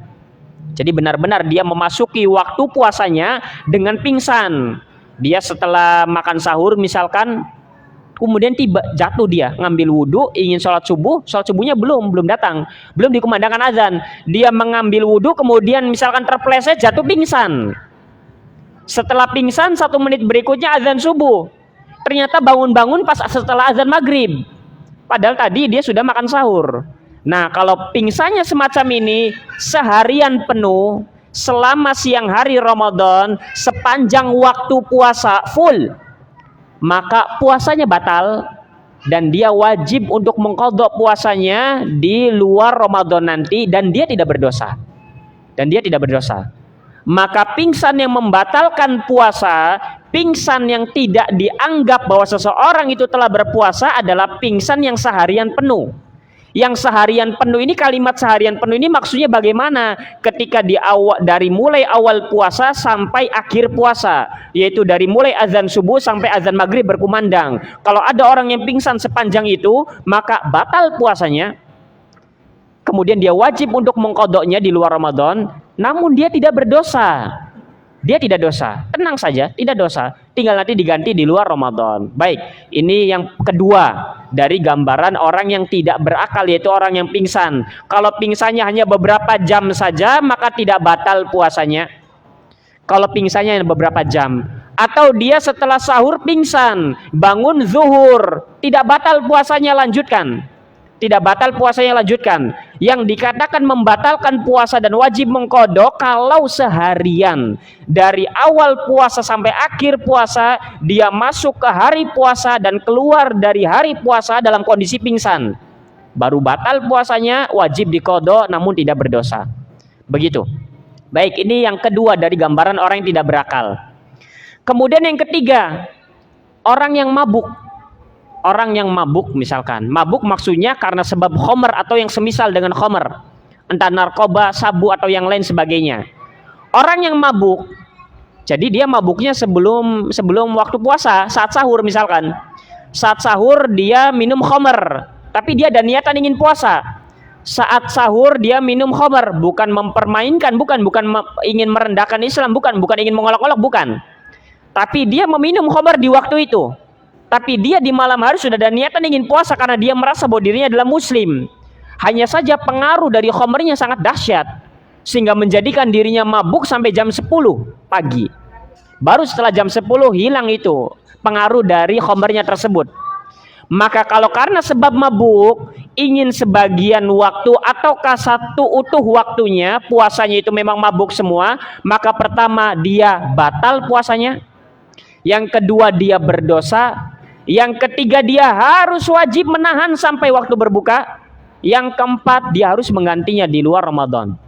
Jadi benar-benar dia memasuki waktu puasanya dengan pingsan. Dia setelah makan sahur misalkan, kemudian jatuh, dia ngambil wudhu, ingin sholat subuhnya belum datang, belum dikumandangkan azan, dia mengambil wudhu, kemudian misalkan terpleset jatuh pingsan. Setelah pingsan 1 menit berikutnya azan subuh, ternyata bangun pas setelah azan maghrib, padahal tadi dia sudah makan sahur. Nah kalau pingsannya semacam ini seharian penuh selama siang hari Ramadan sepanjang waktu puasa full, maka puasanya batal dan dia wajib untuk mengqadha puasanya di luar Ramadan nanti, dan dia tidak berdosa. Maka pingsan yang membatalkan puasa, pingsan yang tidak dianggap bahwa seseorang itu telah berpuasa adalah pingsan yang seharian penuh. Yang seharian penuh ini, kalimat seharian penuh ini maksudnya bagaimana? Ketika dari mulai awal puasa sampai akhir puasa, yaitu dari mulai azan subuh sampai azan maghrib berkumandang. Kalau ada orang yang pingsan sepanjang itu, maka batal puasanya. Kemudian dia wajib untuk mengqadhanya di luar Ramadan, namun dia tidak berdosa. Dia tidak dosa, tenang saja, tidak dosa, tinggal nanti diganti di luar Ramadan. Baik, ini yang kedua dari gambaran orang yang tidak berakal, yaitu orang yang pingsan. Kalau pingsannya hanya beberapa jam saja, maka tidak batal puasanya. Kalau pingsannya beberapa jam, atau dia setelah sahur pingsan, bangun zuhur, tidak batal puasanya, lanjutkan. Tidak batal puasanya, lanjutkan. Yang dikatakan membatalkan puasa dan wajib mengqadha kalau seharian dari awal puasa sampai akhir puasa dia masuk ke hari puasa dan keluar dari hari puasa dalam kondisi pingsan, baru batal puasanya, wajib diqadha namun tidak berdosa. Begitu. Baik, ini yang kedua dari gambaran orang yang tidak berakal. Kemudian yang ketiga, orang yang mabuk. Orang yang mabuk, misalkan mabuk maksudnya karena sebab khomer atau yang semisal dengan khomer, entah narkoba, sabu atau yang lain sebagainya. Orang yang mabuk, jadi dia mabuknya sebelum waktu puasa, saat sahur misalkan. Saat sahur dia minum khomer, tapi dia ada niatan ingin puasa. Saat sahur dia minum khomer, bukan mempermainkan, bukan ingin merendahkan Islam, bukan ingin mengolok-olok, bukan. Tapi dia meminum khomer di waktu itu. Tapi dia di malam hari sudah ada niatan ingin puasa karena dia merasa bahwa dirinya adalah muslim. Hanya saja pengaruh dari khomernya sangat dahsyat, sehingga menjadikan dirinya mabuk sampai jam 10 pagi. Baru setelah jam 10 hilang itu pengaruh dari khomernya tersebut. Maka kalau karena sebab mabuk, ingin sebagian waktu ataukah satu utuh waktunya, puasanya itu memang mabuk semua, maka pertama dia batal puasanya. Yang kedua dia berdosa. Yang ketiga dia harus wajib menahan sampai waktu berbuka. Yang keempat dia harus menggantinya di luar Ramadan.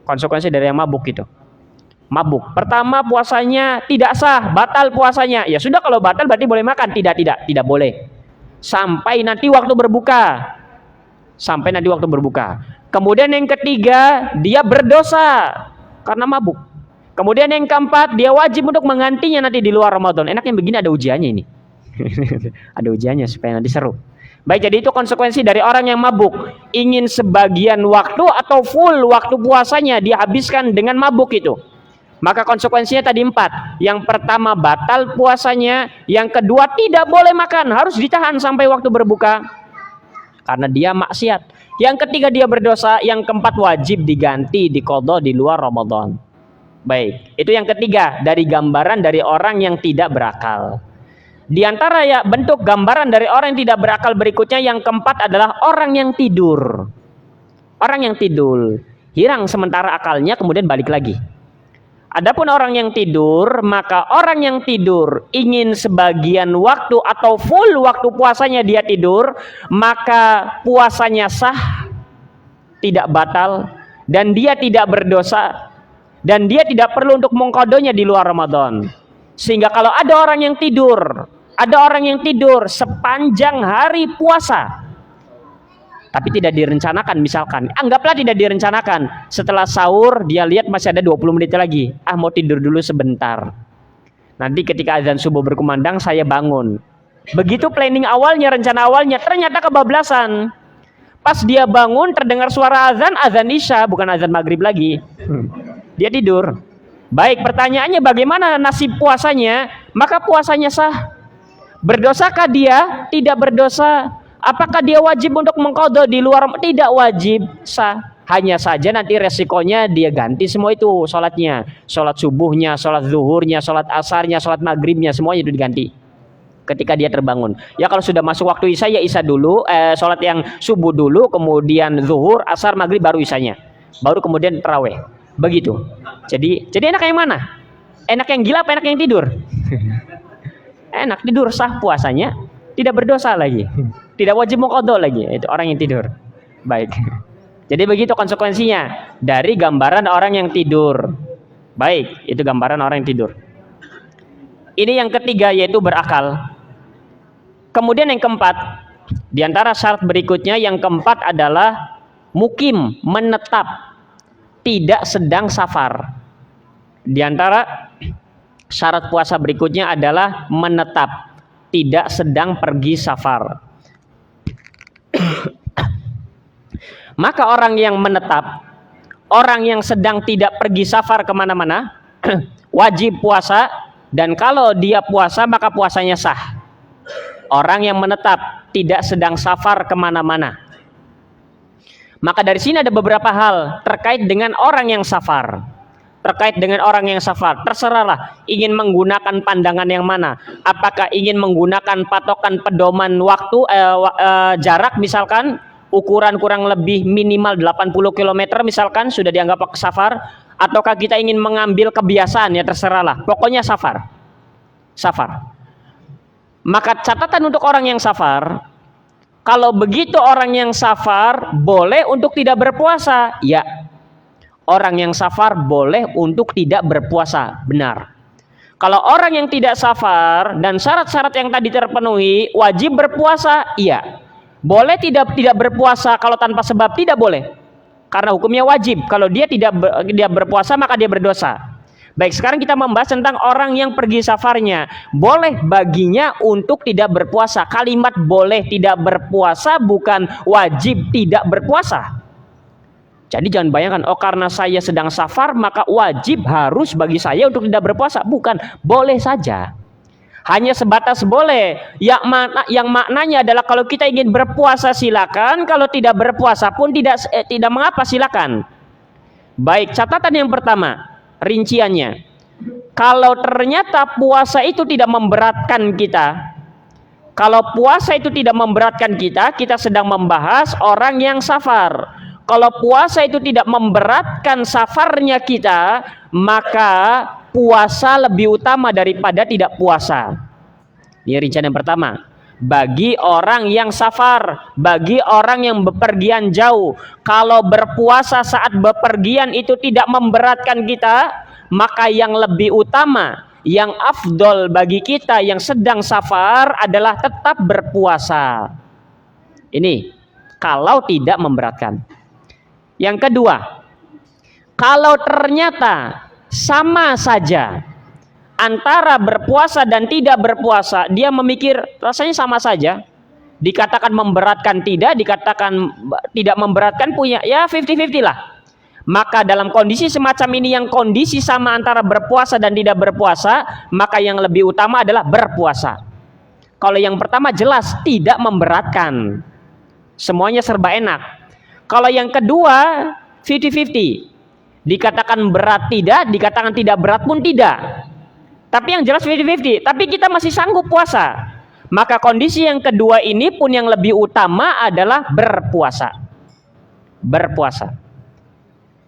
Konsekuensi dari yang mabuk itu. Mabuk. Pertama puasanya tidak sah, batal puasanya. Ya sudah, kalau batal berarti boleh makan. Tidak boleh. Sampai nanti waktu berbuka. Sampai nanti waktu berbuka. Kemudian yang ketiga dia berdosa karena mabuk. Kemudian yang keempat dia wajib untuk menggantinya nanti di luar Ramadan. Enaknya begini, ada ujiannya ini. Ada ujiannya supaya nanti seru. Baik, jadi itu konsekuensi dari orang yang mabuk. Ingin sebagian waktu atau full waktu puasanya dihabiskan dengan mabuk itu. Maka konsekuensinya tadi 4. Yang pertama batal puasanya. Yang kedua tidak boleh makan, harus ditahan sampai waktu berbuka karena dia maksiat. Yang ketiga dia berdosa. Yang keempat wajib diganti, diqadha di luar Ramadan. Baik, itu yang ketiga dari gambaran dari orang yang tidak berakal. Di antara ya bentuk gambaran dari orang yang tidak berakal berikutnya, yang keempat adalah orang yang tidur. Orang yang tidur, hilang sementara akalnya kemudian balik lagi. Adapun orang yang tidur, maka orang yang tidur ingin sebagian waktu atau full waktu puasanya dia tidur, maka puasanya sah, tidak batal, dan dia tidak berdosa, dan dia tidak perlu untuk mengqadhanya di luar Ramadan. Sehingga kalau ada orang yang tidur sepanjang hari puasa tapi tidak direncanakan, misalkan anggaplah tidak direncanakan, setelah sahur dia lihat masih ada 20 menit lagi, mau tidur dulu sebentar, nanti ketika azan subuh berkumandang saya bangun. Begitu planning awalnya, rencana awalnya, ternyata kebablasan. Pas dia bangun terdengar suara azan isya, bukan azan maghrib lagi. Dia tidur. Baik, pertanyaannya bagaimana nasib puasanya? Maka puasanya sah. Berdosakah dia? Tidak berdosa. Apakah dia wajib untuk mengqadha di luar? Tidak wajib, sah. Hanya saja nanti resikonya dia ganti semua itu sholatnya. Sholat subuhnya, sholat zuhurnya, sholat asarnya, sholat maghribnya, semuanya itu diganti ketika dia terbangun. Ya kalau sudah masuk waktu isya, ya isya dulu, sholat yang subuh dulu, kemudian zuhur, asar, maghrib, baru isyanya. Baru kemudian tarawih. Begitu. Jadi enak yang mana? Enak yang gila apa enak yang tidur? Enak tidur, sah puasanya, tidak berdosa lagi, tidak wajib mengqadha lagi. Itu orang yang tidur. Baik. Jadi begitu konsekuensinya dari gambaran orang yang tidur. Baik, itu gambaran orang yang tidur. Ini yang ketiga, yaitu berakal. Kemudian yang keempat, di antara syarat berikutnya, yang keempat adalah mukim, menetap, tidak sedang safar. Di antara syarat puasa berikutnya adalah menetap, tidak sedang pergi safar. Maka orang yang menetap, orang yang sedang tidak pergi safar kemana-mana, wajib puasa, dan kalau dia puasa maka puasanya sah. Orang yang menetap, tidak sedang safar kemana-mana. Maka dari sini ada beberapa hal terkait dengan orang yang safar. terkait dengan orang yang safar. Terserahlah ingin menggunakan pandangan yang mana. Apakah ingin menggunakan patokan pedoman waktu jarak misalkan ukuran kurang lebih minimal 80 km misalkan sudah dianggap safar, ataukah kita ingin mengambil kebiasaan, ya terserahlah. Pokoknya safar. Safar. Maka catatan untuk orang yang safar, kalau begitu orang yang safar boleh untuk tidak berpuasa. Ya. Orang yang safar boleh untuk tidak berpuasa, benar. Kalau orang yang tidak safar dan syarat-syarat yang tadi terpenuhi, wajib berpuasa, iya. Boleh tidak berpuasa kalau tanpa sebab, tidak boleh. Karena hukumnya wajib. Kalau dia tidak berpuasa maka dia berdosa. Baik, sekarang kita membahas tentang orang yang pergi safarnya. Boleh baginya untuk tidak berpuasa. Kalimat boleh tidak berpuasa bukan wajib tidak berpuasa. Jadi jangan bayangkan, oh karena saya sedang safar maka wajib harus bagi saya untuk tidak berpuasa. Bukan, boleh saja. Hanya sebatas boleh. Yang maknanya adalah kalau kita ingin berpuasa silakan, kalau tidak berpuasa pun tidak mengapa, silakan. Baik, catatan yang pertama, rinciannya. Kalau ternyata puasa itu tidak memberatkan kita, kalau puasa itu tidak memberatkan kita, kita sedang membahas orang yang safar. Kalau puasa itu tidak memberatkan safarnya kita, maka puasa lebih utama daripada tidak puasa. Ini rincian yang pertama. Bagi orang yang safar, bagi orang yang bepergian jauh, kalau berpuasa saat bepergian itu tidak memberatkan kita, maka yang lebih utama, yang afdol bagi kita yang sedang safar adalah tetap berpuasa. Ini kalau tidak memberatkan. Yang kedua, kalau ternyata sama saja antara berpuasa dan tidak berpuasa, dia memikir rasanya sama saja, dikatakan memberatkan tidak, dikatakan tidak memberatkan, punya ya 50-50 lah. Maka dalam kondisi semacam ini, yang kondisi sama antara berpuasa dan tidak berpuasa, maka yang lebih utama adalah berpuasa. Kalau yang pertama jelas tidak memberatkan, semuanya serba enak. Kalau yang kedua 50-50, dikatakan berat tidak, dikatakan tidak berat pun tidak. Tapi yang jelas 50-50, tapi kita masih sanggup puasa. Maka kondisi yang kedua ini pun yang lebih utama adalah berpuasa. Berpuasa.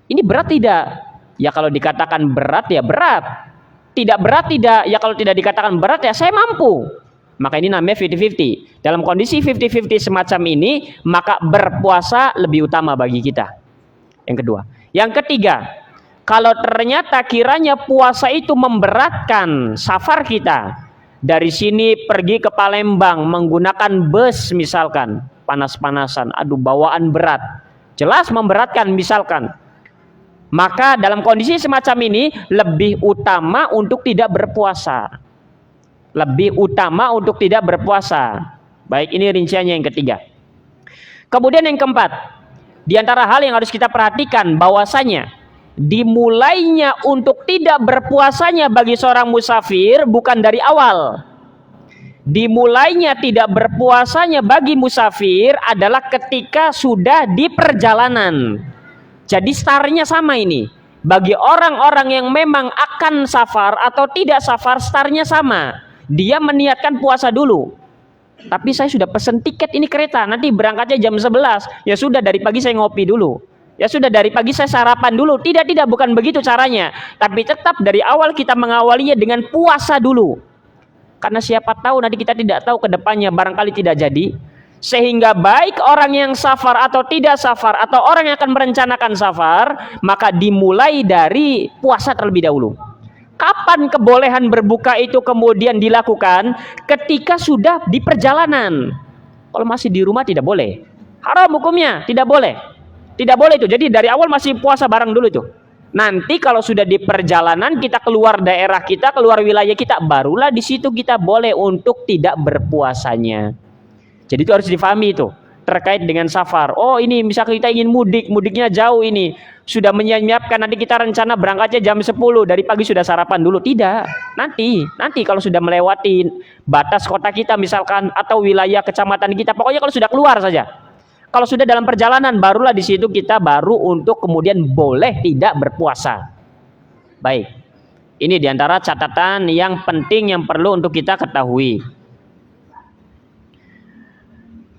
Ini berat tidak? Ya kalau dikatakan berat ya berat. Tidak berat tidak? Ya kalau tidak dikatakan berat ya saya mampu. Maka ini namanya 50-50. Dalam kondisi 50-50 semacam ini, maka berpuasa lebih utama bagi kita. Yang kedua. Yang ketiga, kalau ternyata kiranya puasa itu memberatkan safar kita, dari sini pergi ke Palembang menggunakan bus misalkan, panas-panasan, aduh bawaan berat, jelas memberatkan misalkan, maka dalam kondisi semacam ini lebih utama untuk tidak berpuasa. Lebih utama untuk tidak berpuasa. Baik, ini rinciannya yang ketiga. Kemudian yang keempat, di antara hal yang harus kita perhatikan bahwasanya dimulainya untuk tidak berpuasanya bagi seorang musafir bukan dari awal. Dimulainya tidak berpuasanya bagi musafir adalah ketika sudah di perjalanan. Jadi startnya sama ini. Bagi orang-orang yang memang akan safar atau tidak safar, startnya sama. Dia meniatkan puasa dulu. Tapi saya sudah pesen tiket ini kereta, nanti berangkatnya jam 11. Ya sudah dari pagi saya ngopi dulu. Ya sudah dari pagi saya sarapan dulu. Tidak, bukan begitu caranya. Tapi tetap dari awal kita mengawalinya dengan puasa dulu. Karena siapa tahu nanti kita tidak tahu ke depannya, barangkali tidak jadi. Sehingga baik orang yang safar atau tidak safar, atau orang yang akan merencanakan safar, maka dimulai dari puasa terlebih dahulu. Kapan kebolehan berbuka itu kemudian dilakukan? Ketika sudah di perjalanan. Kalau masih di rumah tidak boleh. Haram hukumnya, tidak boleh. Tidak boleh itu. Jadi dari awal masih puasa bareng dulu itu. Nanti kalau sudah di perjalanan, kita keluar daerah kita, keluar wilayah kita, barulah di situ kita boleh untuk tidak berpuasanya. Jadi itu harus difahami itu. Terkait dengan safar. Oh ini misalnya kita ingin mudik, mudiknya jauh ini. Sudah menyiapkan, nanti kita rencana berangkatnya jam 10, dari pagi sudah sarapan dulu. Tidak, nanti kalau sudah melewati batas kota kita misalkan, atau wilayah kecamatan kita, pokoknya kalau sudah keluar saja. Kalau sudah dalam perjalanan, barulah di situ kita baru untuk kemudian boleh tidak berpuasa. Baik. Ini diantara catatan yang penting yang perlu untuk kita ketahui.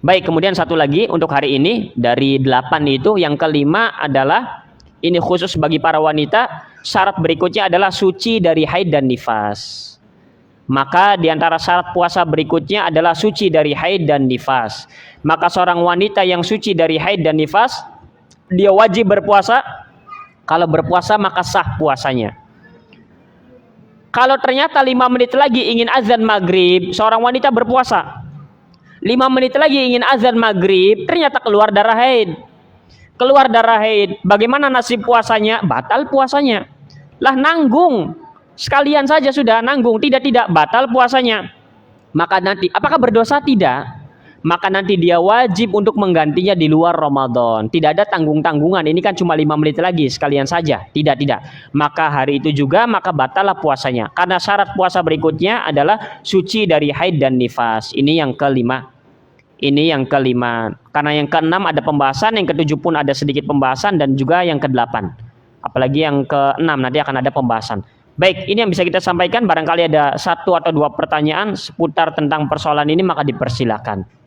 Baik, kemudian satu lagi untuk hari ini dari 8 itu yang kelima adalah ini khusus bagi para wanita. Syarat berikutnya adalah suci dari haid dan nifas. Maka diantara syarat puasa berikutnya adalah suci dari haid dan nifas. Maka seorang wanita yang suci dari haid dan nifas, dia wajib berpuasa. Kalau berpuasa maka sah puasanya. Kalau ternyata 5 menit lagi ingin azan maghrib, seorang wanita berpuasa. 5 menit lagi ingin azan maghrib, ternyata keluar darah haid. Keluar darah haid, bagaimana nasib puasanya? Batal puasanya. Lah nanggung. Sekalian saja sudah nanggung, tidak batal puasanya. Maka nanti apakah berdosa? Tidak. Maka nanti dia wajib untuk menggantinya di luar Ramadan. Tidak ada tanggung-tanggungan. Ini kan cuma 5 menit lagi, sekalian saja. Tidak. Maka hari itu juga maka batallah puasanya. Karena syarat puasa berikutnya adalah suci dari haid dan nifas. Ini yang kelima. Karena yang keenam ada pembahasan, yang ketujuh pun ada sedikit pembahasan, dan juga yang kedelapan. Apalagi yang keenam nanti akan ada pembahasan. Baik, ini yang bisa kita sampaikan. Barangkali ada 1 atau 2 pertanyaan seputar tentang persoalan ini, maka dipersilakan.